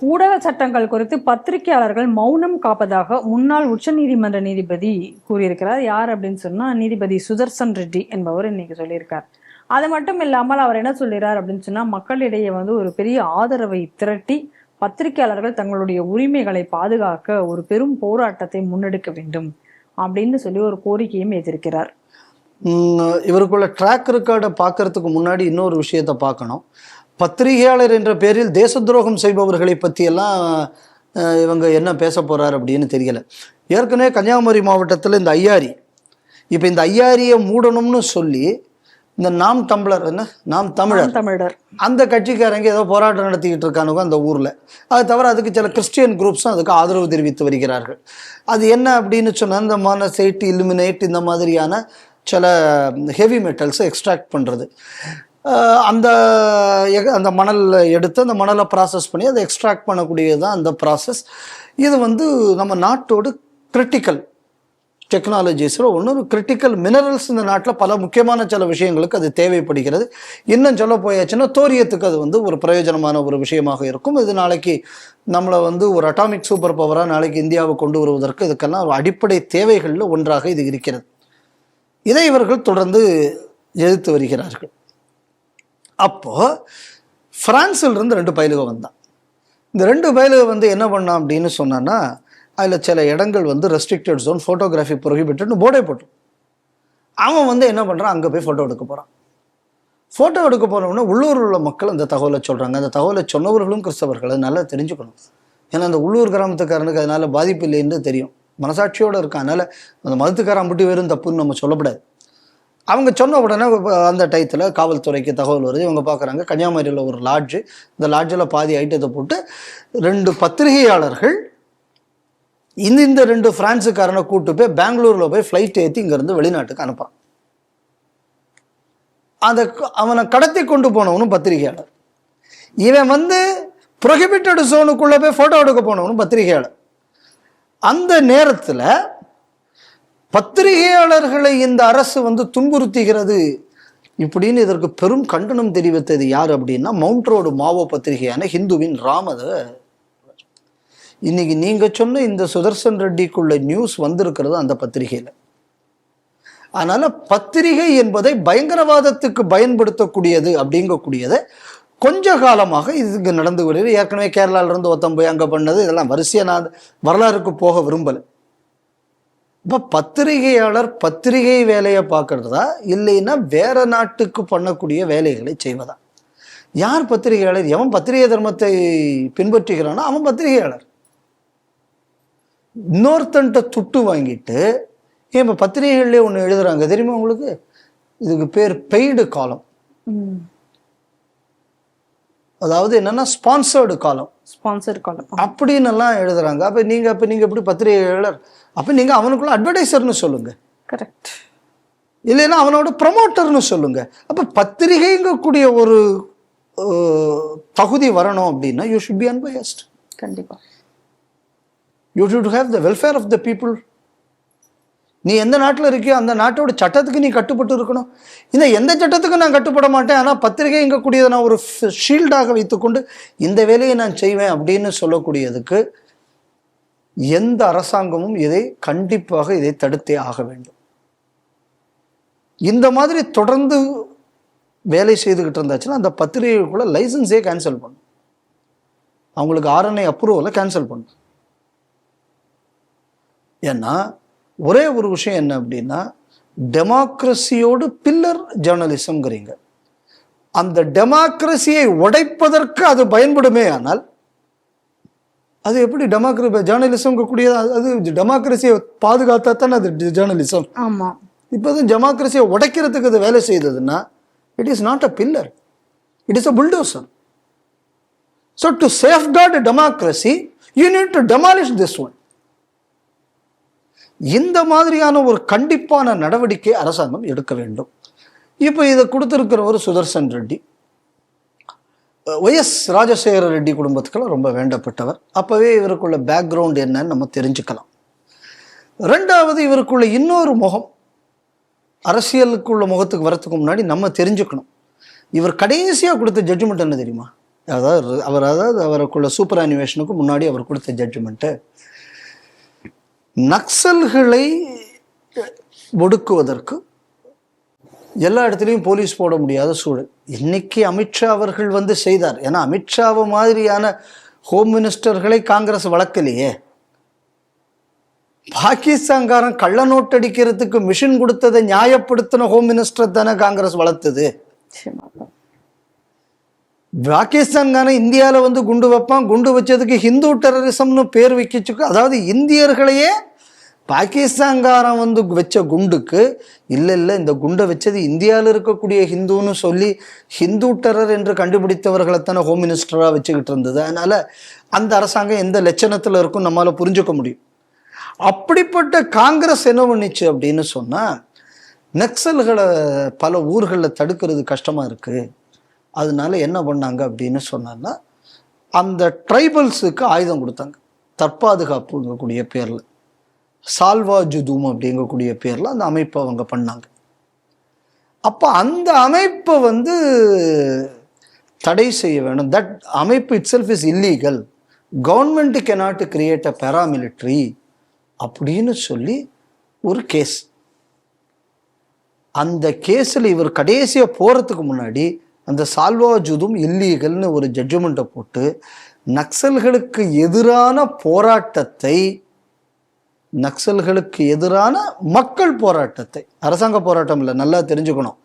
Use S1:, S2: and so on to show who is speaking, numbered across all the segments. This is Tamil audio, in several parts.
S1: ஊடக சட்டங்கள் குறித்து பத்திரிகையாளர்கள் மௌனம் காப்பதாக முன்னாள் உச்சநீதிமன்ற நீதிபதி கூறியிருக்கிறார். யார் அப்படின்னு சொன்னா நீதிபதி சுதர்சன் ரெட்டி என்பவர் இன்னைக்கு சொல்லியிருக்கார். அது மட்டும் இல்லாமல் அவர் என்ன சொல்கிறார் அப்படின்னு சொன்னா, மக்களிடையே ஒரு பெரிய ஆதரவை திரட்டி பத்திரிகையாளர்கள் தங்களுடைய உரிமைகளை பாதுகாக்க ஒரு பெரும் போராட்டத்தை முன்னெடுக்க வேண்டும் அப்படின்னு சொல்லி ஒரு கோரிக்கையும் எதிர்க்கிறார்.
S2: இவருக்குள்ள ட்ராக் ரெக்கார்டை பார்க்கறதுக்கு முன்னாடி இன்னொரு விஷயத்தை பார்க்கணும். பத்திரிகையாளர் என்ற பேரில் தேச துரோகம் செய்பவர்களை பற்றியெல்லாம் இவங்க என்ன பேச போகிறார் அப்படின்னு தெரியல. ஏற்கனவே கன்னியாகுமரி மாவட்டத்தில் இந்த ஐயாரி, இப்போ இந்த ஐயாரியை மூடணும்னு சொல்லி இந்த நாம் தமிழர் அந்த கட்சிக்காரங்க ஏதோ போராட்டம் நடத்திக்கிட்டு இருக்கானுங்க அந்த ஊரில். அது தவிர அதுக்கு சில கிறிஸ்டியன் குரூப்ஸும் அதுக்கு ஆதரவு தெரிவித்து வருகிறார்கள். அது என்ன அப்படின்னு சொன்னால், இந்த மானசைட், இல்லுமினேட், இந்த மாதிரியான சில ஹெவி மெட்டல்ஸை எக்ஸ்ட்ராக்ட் பண்ணுறது. அந்த மணல் எடுத்து அந்த மணலை ப்ராசஸ் பண்ணி அதை எக்ஸ்ட்ராக்ட் பண்ணக்கூடியது தான் அந்த ப்ராசஸ். இது நம்ம நாட்டோட கிரிட்டிக்கல் டெக்னாலஜிஸில் ஒன்று, கிரிட்டிக்கல் மினரல்ஸ் இந்த நாட்டில் பல முக்கியமான சில விஷயங்களுக்கு அது தேவைப்படுகிறது. இன்னும் சொல்ல போயாச்சுன்னா தோரியத்துக்கு அது ஒரு பிரயோஜனமான ஒரு விஷயமாக இருக்கும். இது நாளைக்கு நம்மளை ஒரு அட்டாமிக் சூப்பர் பவராக நாளைக்கு இந்தியாவை கொண்டு வருவதற்கு இதுக்கெல்லாம் ஒரு அடிப்படை தேவைகளில் ஒன்றாக இது இருக்கிறது. இதை இவர்கள் தொடர்ந்து எதிர்த்து வருகிறார்கள். அப்போது ஃப்ரான்ஸில் இருந்து 2 பயலுக வந்தான். இந்த 2 பயலுக என்ன பண்ணான் அப்படின்னு சொன்னான்னா, அதில் சில இடங்கள் ரெஸ்ட்ரிக்டட் ஜோன், ஃபோட்டோகிராஃபி ப்ரொஹிபிட்டட்னு போர்டே போட்டு அவன் என்ன பண்ணுறான், அங்கே போய் ஃபோட்டோ எடுக்க போகிறான். ஃபோட்டோ எடுக்க போனோம்னா உள்ளூரில் உள்ள மக்கள் அந்த தகவலை சொல்கிறாங்க. அந்த தகவலை சொன்னவர்களும் கிறிஸ்தவர்கள். அது நல்லா தெரிஞ்சுக்கணும். ஏன்னா அந்த உள்ளூர் கிராமத்துக்காரனுக்கு அதனால் பாதிப்பு இல்லைன்னு தெரியும், மனசாட்சியோடு இருக்கான். அதனால் அந்த மதத்துக்காரன் மட்டும் வெறும் தப்புன்னு நம்ம சொல்லப்படாது. அவங்க சொன்ன உடனே அந்த டயத்தில் காவல்துறைக்கு தகவல் வருது. இவங்க பார்க்குறாங்க கன்னியாகுமரியில் ஒரு லாட்ஜு, இந்த லாட்ஜில் பாதி ஐட்டத்தை போட்டு 2 பத்திரிகையாளர்கள் இந்த 2 பிரான்ஸுக்காரனை கூட்டு போய் பெங்களூரில் போய் ஃப்ளைட் ஏற்றி இங்கேருந்து வெளிநாட்டுக்கு அனுப்புகிறான். அவனை கடத்தி கொண்டு போனவனும் பத்திரிகையாளர். இவன் ப்ரொஹிபிட்டட் ஜோனுக்குள்ளே போய் ஃபோட்டோ எடுக்க போனவனும் பத்திரிகையாளர். அந்த நேரத்தில் பத்திரிகையாளர்களை இந்த அரசு துன்புறுத்துகிறது இப்படின்னு இதற்கு பெரும் கண்டனம் தெரிவித்தது யார் அப்படின்னா, மவுண்ட் ரோடு மாவோ பத்திரிகையான ஹிந்துவின் ராமத. இன்னைக்கு நீங்க சொன்ன இந்த சுதர்சன் ரெட்டிக்குள்ள நியூஸ் வந்திருக்கிறது அந்த பத்திரிகையில. அதனால பத்திரிகை என்பதை பயங்கரவாதத்துக்கு பயன்படுத்தக்கூடியது அப்படிங்கக்கூடியதை கொஞ்ச காலமாக இதுக்கு நடந்து வருகிறது. ஏற்கனவே கேரளாவிலிருந்து ஒருத்தன் போய் அங்கே பண்ணது, இதெல்லாம் வரிசையாக நான் வரலாறுக்கு போக விரும்பலை. இப்போ பத்திரிகையாளர் பத்திரிகை வேலையை பார்க்கறதா இல்லைன்னா வேற நாட்டுக்கு பண்ணக்கூடிய வேலைகளை செய்வதா? யார் பத்திரிகையாளர்? எவன் பத்திரிகை தர்மத்தை பின்பற்றுகிறானோ அவன் பத்திரிகையாளர். இன்னொருத்தன்ட்ட துட்டு வாங்கிட்டு இப்போ பத்திரிகைகள்லேயே ஒன்று எழுதுறாங்க தெரியுமா உங்களுக்கு? இதுக்கு பேர் பெய்டு காலம். அதாவது என்னன்னா ஸ்பான்சர்டு காலம் அப்படின்னு எல்லாம் எழுதுறாங்க. அப்ப நீங்க எப்படி பத்திரிகையாளர்? அப்ப நீங்க அவனுக்குள்ள அட்வர்டைசர்னு சொல்லுங்க, கரெக்ட், இல்லைன்னா அவனோட ப்ரமோட்டர்னு சொல்லுங்க. அப்ப பத்திரிகைங்கக்கூடிய ஒரு தகுதி வரணும் அப்படின்னா யூ ஷுட் பி அன்பயஸ்ட்.
S1: கண்டிப்பா
S2: you should have the welfare of the people. நீ எந்த நாட்டில் இருக்கியோ அந்த நாட்டோட சட்டத்துக்கு நீ கட்டுப்பட்டு இருக்கணும். இந்த எந்த சட்டத்துக்கும் நான் கட்டுப்பட மாட்டேன், ஆனால் பத்திரிகைங்கக்கூடியதை நான் ஒரு ஷீல்டாக வைத்துக்கொண்டு இந்த வேலையை நான் செய்வேன் அப்படின்னு சொல்லக்கூடியதுக்கு எந்த அரசாங்கமும் கண்டிப்பாக இதை தடுத்தே ஆக வேண்டும். இந்த மாதிரி தொடர்ந்து வேலை செய்துக்கிட்டு இருந்தாச்சுன்னா அந்த பத்திரிகைக்குள்ள லைசன்ஸே கேன்சல் பண்ணும், அவங்களுக்கு RNA அப்ரூவலை கேன்சல் பண்ணும். ஏன்னா ஒரே ஒரு விஷயம் என்ன அப்படின்னா, டெமோக்ரஸியோடு பில்லர் ஜேர்னலிசம்ங்கிறீங்க. அந்த டெமோக்ரஸியை உடைப்பதற்கு அது பயன்படுமே. ஆனால் அது எப்படி ஜேர்னலிசம் கூடியது? அது டெமோக்ரஸியை பாதுகாத்தா தானே அது ஜேர்னலிசம்.
S1: ஆமாம்.
S2: இப்போ டெமோக்ரஸியை உடைக்கிறதுக்கு அது வேலை செய்ததுன்னா it is not a pillar, it is a bulldozer. So to safeguard democracy you need to demolish this one. இந்த மாதிரியான ஒரு கண்டிப்பான நடவடிக்கை அரசாங்கம் எடுக்க வேண்டும். இப்போ இதை கொடுத்திருக்கிறவர் சுதர்சன் ரெட்டி, YS ராஜசேகர ரெட்டி குடும்பத்துக்கெல்லாம் ரொம்ப வேண்டப்பட்டவர். அப்பவே இவருக்குள்ள பேக்ரவுண்ட் என்னன்னு நம்ம தெரிஞ்சுக்கலாம். ரெண்டாவது, இவருக்குள்ள இன்னொரு முகம், அரசியலுக்குள்ள முகத்துக்கு வரத்துக்கு முன்னாடி நம்ம தெரிஞ்சுக்கணும். இவர் கடைசியாக கொடுத்த ஜட்ஜ்மெண்ட் என்ன தெரியுமா? அதாவது அவருக்குள்ள சூப்பர் அனிவேஷனுக்கு முன்னாடி அவர் கொடுத்த ஜட்ஜ்மெண்ட்டு, நக்சல்களை ஒடுக்குவதற்கு எல்லா இடத்துலையும் போலீஸ் போட முடியாத சூழல். இன்னைக்கு அமித்ஷா அவர்கள் வந்து செய்தார். ஏன்னா அமித்ஷாவை மாதிரியான ஹோம் மினிஸ்டர்களை காங்கிரஸ் வளர்க்கலையே. பாகிஸ்தான்காரன் கள்ள நோட்டு அடிக்கிறதுக்கு மிஷின் கொடுத்ததை நியாயப்படுத்தின ஹோம் மினிஸ்டர் தானே காங்கிரஸ் வளர்த்தது. பாகிஸ்தான்காரன் இந்தியாவில் வந்து குண்டு வைப்பான், குண்டு வச்சதுக்கு ஹிந்து டெரரிசம்னு பேர் வைக்கிச்சுக்கு, அதாவது இந்தியர்களையே பாகிஸ்தான்காரன் வந்து வச்ச குண்டுக்கு இல்லை இந்த குண்டை வச்சது இந்தியாவில் இருக்கக்கூடிய ஹிந்துன்னு சொல்லி ஹிந்து டெரர் என்று கண்டுபிடித்தவர்களைத்தானே ஹோம் மினிஸ்டராக வச்சுக்கிட்டு இருந்தது. அதனால அந்த அரசாங்கம் எந்த லட்சணத்தில் இருக்கும் நம்மளால புரிஞ்சுக்க முடியும். அப்படிப்பட்ட காங்கிரஸ் என்ன பண்ணிச்சு அப்படின்னு சொன்னால், நக்சல்களை பல ஊர்களில் தடுக்கிறது கஷ்டமாக இருக்குது. அதனால என்ன பண்ணாங்க அப்படின்னு சொன்னான்னா, அந்த ட்ரைபல்ஸுக்கு ஆயுதம் கொடுத்தாங்க. தற்பாதுகாப்புங்கக்கூடிய பேரில் சால்வா ஜுதூம் அப்படிங்கக்கூடிய பேரில் அந்த அமைப்பை அவங்க பண்ணாங்க. அப்போ அந்த அமைப்பை வந்து தடை செய்ய வேணும். தட் அமைப்பு it self is illegal, government cannot create a paramilitary அப்படின்னு சொல்லி ஒரு கேஸ். அந்த கேஸில் இவர் கடைசியாக போகிறதுக்கு முன்னாடி அந்த சால்வா ஜுதூம் இல்லீகல்னு ஒரு ஜட்ஜ்மெண்ட்டை போட்டு நக்சல்களுக்கு எதிரான போராட்டத்தை, நக்சல்களுக்கு எதிரான மக்கள் போராட்டத்தை, அரசாங்க போராட்டம் இல்லை, நல்லா தெரிஞ்சுக்கணும்.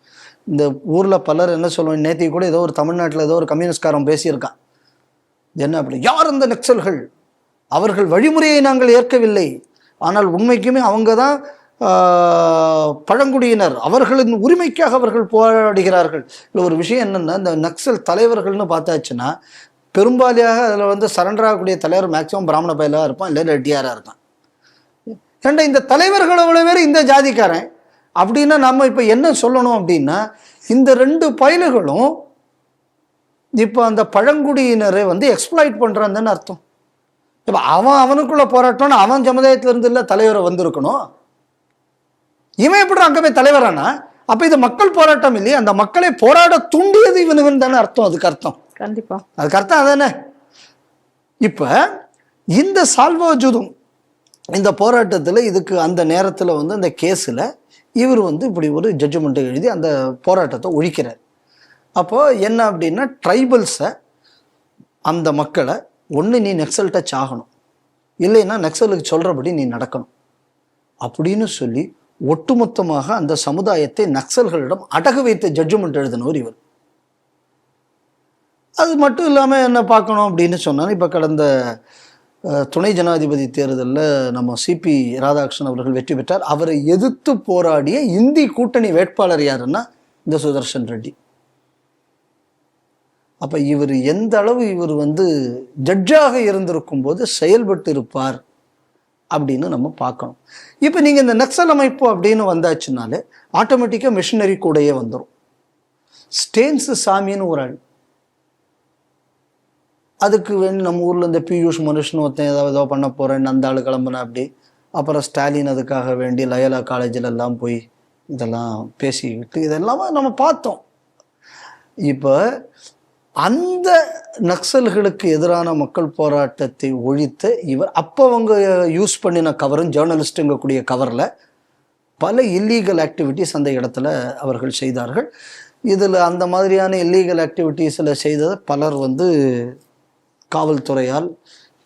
S2: இந்த ஊரில் பலர் என்ன சொல்லுவாங்க, நேற்று கூட ஏதோ ஒரு தமிழ்நாட்டில் ஏதோ ஒரு கம்யூனிஸ்ட்காரன் பேசியிருக்கான். என்ன அப்படி, யார் அந்த நக்சல்கள், அவர்கள் வழிமுறையை நாங்கள் ஏற்கவில்லை, ஆனால் உண்மைக்குமே அவங்க தான் பழங்குடியினர், அவர்களின் உரிமைக்காக அவர்கள் போராடுகிறார்கள். இல்லை ஒரு விஷயம் என்னென்னா, இந்த நக்சல் தலைவர்கள்னு பார்த்தாச்சுன்னா பெரும்பாலியாக அதில் வந்து சரண்டர் ஆகக்கூடிய தலைவர் மேக்சிமம் பிராமண பயலாக இருப்பான், இல்லை ரெட்டியாராக இருப்பான். ஏன்டா இந்த தலைவர்கள் அவ்வளோ பேர் இந்த ஜாதிக்காரன் அப்படின்னா நம்ம இப்போ என்ன சொல்லணும் அப்படின்னா, இந்த ரெண்டு பயல்களும் இப்போ அந்த பழங்குடியினரை வந்து எக்ஸ்ப்ளாய்ட் பண்ணுறான்னு அர்த்தம். இப்போ அவனுக்குள்ள போராட்டம்னு அவன் சமுதாயத்திலிருந்து இல்லை தலைவரை வந்திருக்கணும். இவன் எப்படி அங்கே போய் தலைவரானா? அப்போ இது மக்கள் போராட்டம் இல்லையே, அந்த மக்களை போராட தூண்டியது இவனுவன் தானே அர்த்தம். அதுக்கு அர்த்தம்
S1: கண்டிப்பா,
S2: அதுக்கு அர்த்தம் அதானே. இப்போ இந்த சால்வா ஜுதூம் இந்த போராட்டத்தில் இதுக்கு அந்த நேரத்தில் வந்து அந்த கேஸில் இவர் வந்து இப்படி ஒரு ஜட்ஜ்மெண்ட்டை எழுதி அந்த போராட்டத்தை ஒழிக்கிறார். அப்போது என்ன அப்படின்னா, ட்ரைபல்ஸை, அந்த மக்களை ஒன்று நீ நக்சல் டச் ஆகணும், இல்லைன்னா நக்சலுக்கு சொல்கிறபடி நீ நடக்கணும் அப்படின்னு சொல்லி ஒட்டுமொத்தமாக அந்த சமுதாயத்தை நக்சல்களிடம் அடகு வைத்த ஜட்ஜ்மெண்ட் எழுதினவர் இவர். அது மட்டும் இல்லாமல் என்ன பார்க்கணும் அப்படின்னு சொன்னால், இப்போ கடந்த துணை ஜனாதிபதி தேர்தலில் நம்ம சிபி ராதாகிருஷ்ணன் அவர்கள் வெற்றி பெற்றார். அவரை எதிர்த்து போராடிய இந்தி கூட்டணி வேட்பாளர் யாருன்னா இந்த சுதர்ஷன் ரெட்டி. அப்போ இவர் எந்த அளவு இவர் வந்து ஜட்ஜாக இருந்திருக்கும் போது செயல்பட்டு இருப்பார் அப்படின்னு நம்ம பார்க்கணும். இப்போ நீங்கள் இந்த நக்சல் அமைப்பு அப்படின்னு வந்தாச்சுனாலே ஆட்டோமேட்டிக்காக மிஷினரி கூடையே வந்துடும். ஸ்டேன்ஸ் சாமின்னு ஒரு ஆள், அதுக்கு வேண்டி நம்ம ஊரில் இந்த பியூஷ் மனுஷன் ஒருத்தன் ஏதோ பண்ண போகிறேன்னு அந்த ஆள் கிளம்புனா அப்படி. அப்புறம் ஸ்டாலின் அதுக்காக வேண்டி லயோலா காலேஜில் எல்லாம் போய் இதெல்லாம் பேசிக்கிட்டு இதெல்லாமே நம்ம பார்த்தோம். இப்போ அந்த நக்சல்களுக்கு எதிரான மக்கள் போராட்டத்தை ஒழித்த இவர், அப்போ அவங்க யூஸ் பண்ணின கவரும் ஜேர்னலிஸ்ட்டுங்கக்கூடிய கவரில் பல இல்லீகல் ஆக்டிவிட்டீஸ் அந்த இடத்துல அவர்கள் செய்தார்கள். இதில் அந்த மாதிரியான இல்லீகல் ஆக்டிவிட்டீஸில் செய்ததை பலர் வந்து காவல்துறையால்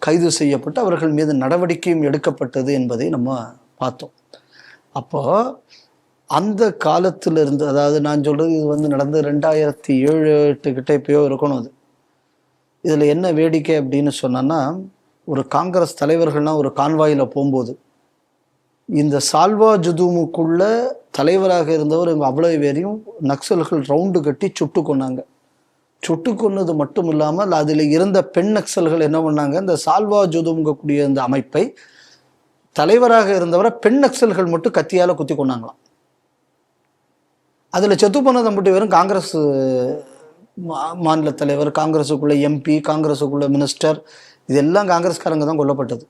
S2: கைது செய்யப்பட்டு அவர்கள் மீது நடவடிக்கையும் எடுக்கப்பட்டது என்பதை நம்ம பார்த்தோம். அப்போது அந்த காலத்திலிருந்து, அதாவது நான் சொல்கிறது இது வந்து நடந்து 2007-8 கிட்ட இப்போயோ இருக்கணும். அது இதில் என்ன வேடிக்கை அப்படின்னு சொன்னோன்னா, ஒரு காங்கிரஸ் தலைவர்கள்லாம் ஒரு கான்வாயில் போகும்போது இந்த சால்வா ஜுதூமுக்குள்ள தலைவராக இருந்தவர் இவங்க அவ்வளோ பேரையும் நக்சல்கள் ரவுண்டு கட்டி சுட்டு கொண்டாங்க. சுட்டு கொன்னது மட்டும் இல்லாமல் அதில் இருந்த பெண் நக்சல்கள் என்ன பண்ணாங்க, இந்த சால்வா ஜுதூம்கக்கூடிய இந்த அமைப்பை தலைவராக இருந்தவரை பெண் நக்சல்கள் மட்டும் கத்தியால் குத்தி கொண்டாங்களாம். அதில் செத்து போனதை மட்டும் வெறும் காங்கிரஸ் மாநில தலைவர், காங்கிரஸுக்குள்ள எம்பி, காங்கிரஸுக்குள்ள மினிஸ்டர், இதெல்லாம் காங்கிரஸ்காரங்க தான் கொல்லப்பட்டது.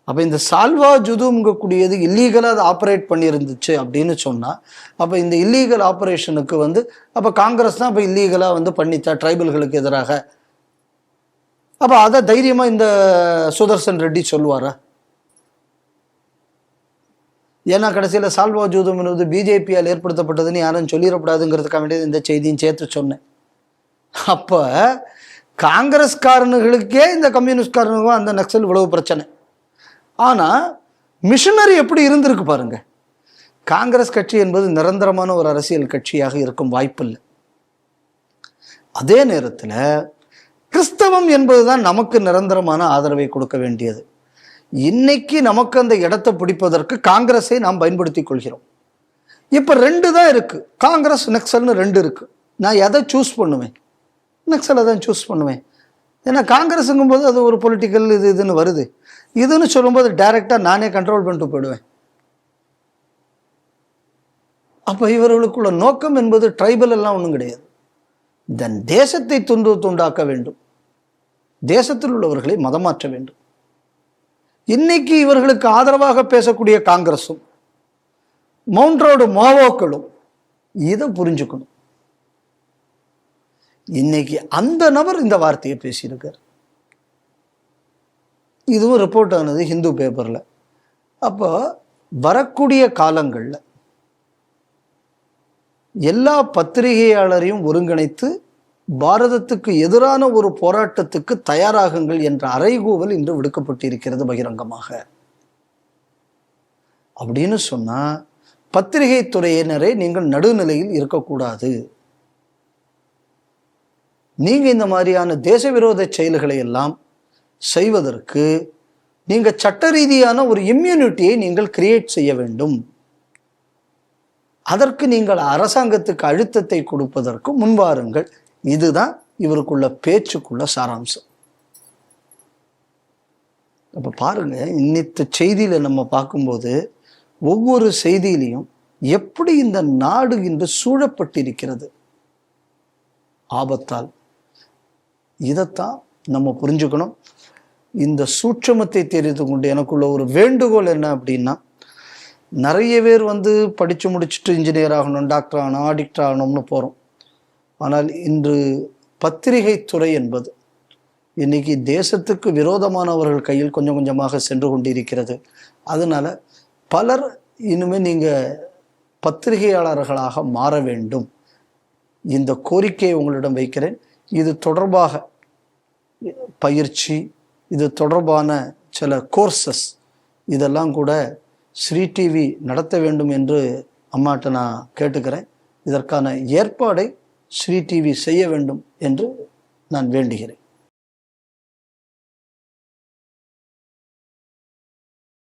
S2: அப்போ இந்த சால்வா ஜுதூம்கக்கூடியது இல்லீகலாக அது ஆப்ரேட் பண்ணியிருந்துச்சு அப்படின்னு சொன்னால், அப்போ இந்த இல்லீகல் ஆப்ரேஷனுக்கு வந்து அப்போ காங்கிரஸ் தான் அப்போ இல்லீகலாக வந்து பண்ணித்தா ட்ரைபல்களுக்கு எதிராக அப்போ அதை தைரியமா இந்த சுதர்சன் ரெட்டி சொல்லுவாரா? ஏன்னா கடைசியில் சால்வா ஜூதம் என்பது பிஜேபியால் ஏற்படுத்தப்பட்டதுன்னு யாரும் சொல்லிடக்கூடாதுங்கிறதுக்காக வேண்டியது இந்த செய்தியும் சேர்த்து சொன்னேன். அப்போ காங்கிரஸ்காரனுகளுக்கே இந்த கம்யூனிஸ்ட்காரனுக்கும் அந்த நக்சல் இவ்வளவு பிரச்சனை. ஆனால் மிஷனரி எப்படி இருந்திருக்கு பாருங்க. காங்கிரஸ் கட்சி என்பது நிரந்தரமான ஒரு அரசியல் கட்சியாக இருக்கும் வாய்ப்பில்லை. அதே நேரத்தில் கிறிஸ்தவம் என்பதுதான் நமக்கு நிரந்தரமான ஆதரவை கொடுக்க வேண்டியது. இன்னைக்கு நமக்கு அந்த இடத்தை பிடிப்பதற்கு காங்கிரஸை நாம் பயன்படுத்தி கொள்கிறோம். இப்போ 2 தான் இருக்கு, காங்கிரஸ் நக்சல்னு 2 இருக்கு. நான் எதை சூஸ் பண்ணுவேன்? நக்சலை தான் சூஸ் பண்ணுவேன். ஏன்னா காங்கிரஸுங்கும் போது அது ஒரு பொலிட்டிக்கல் இதுன்னு வருது. இதுன்னு சொல்லும்போது டைரெக்டாக நானே கண்ட்ரோல் பண்ணிட்டு போயிடுவேன். அப்போ இவர்களுக்குள்ள நோக்கம் என்பது ட்ரைபல் எல்லாம் ஒன்றும் கிடையாது. தன் தேசத்தை துண்டாக்க வேண்டும், தேசத்தில் உள்ளவர்களை மதமாற்ற வேண்டும். இன்னைக்கு இவர்களுக்கு ஆதரவாக பேசக்கூடிய காங்கிரஸும் மவுண்ட் ரோடு மாவோக்களும் இதை புரிஞ்சுக்கணும். இன்னைக்கு அந்த நபர் இந்த வார்த்தையை பேசியிருக்கார். இதுவும் ரிப்போர்ட் ஆனது ஹிந்து பேப்பர்ல. அப்போ வரக்கூடிய காலங்களில் எல்லா பத்திரிகையாளரையும் ஒருங்கிணைத்து பாரதத்துக்கு எதிரான ஒரு போராட்டத்துக்கு தயாராகுங்கள் என்ற அறைகூவல் இன்று விடுக்கப்பட்டிருக்கிறது பகிரங்கமாக. அப்படின்னு சொன்னா பத்திரிகை துறையினரை நீங்கள் நடுநிலையில் இருக்கக்கூடாது. நீங்க இந்த மாதிரியான தேச விரோத செயல்களை எல்லாம் செய்வதற்கு நீங்க சட்ட ரீதியான ஒரு இம்யூனிட்டியை நீங்கள் கிரியேட் செய்ய வேண்டும். அதற்கு நீங்கள் அரசாங்கத்துக்கு அழுத்தத்தை கொடுப்பதற்கு முன்வாருங்கள். இதுதான் இவருக்குள்ள பேச்சுக்குள்ள சாராம்சம். அப்ப பாருங்க, இன்னித்த செய்தியில நம்ம பார்க்கும்போது ஒவ்வொரு செய்தியிலையும் எப்படி இந்த நாடு இன்று சூழப்பட்டிருக்கிறது ஆபத்தால். இதைத்தான் நம்ம புரிஞ்சுக்கணும். இந்த சூட்சமத்தை தெரிந்து கொண்டு எனக்குள்ள ஒரு வேண்டுகோள் என்ன அப்படின்னா, நிறைய பேர் படித்து முடிச்சுட்டு இன்ஜினியர் ஆகணும், டாக்டர் ஆகணும், ஆடிட்டர் ஆகணும்னு போகிறோம். ஆனால் இன்று பத்திரிகை துறை என்பது இன்னைக்கு தேசத்துக்கு விரோதமானவர்கள் கையில் கொஞ்சம் கொஞ்சமாக சென்று கொண்டிருக்கிறது. அதனால பலர் இனிமே நீங்கள் பத்திரிகையாளர்களாக மாற வேண்டும். இந்த கோரிக்கையை உங்களிடம் வைக்கிறேன். இது தொடர்பாக பயிற்சி, இது தொடர்பான சில கோர்சஸ் இதெல்லாம் கூட ஸ்ரீ டிவி நடத்த வேண்டும் என்று அம்மாட்ட நான் கேட்டுக்கிறேன். இதற்கான ஏற்பாடை ஸ்ரீ டிவி செய்ய வேண்டும் என்று நான் வேண்டுகிறேன்.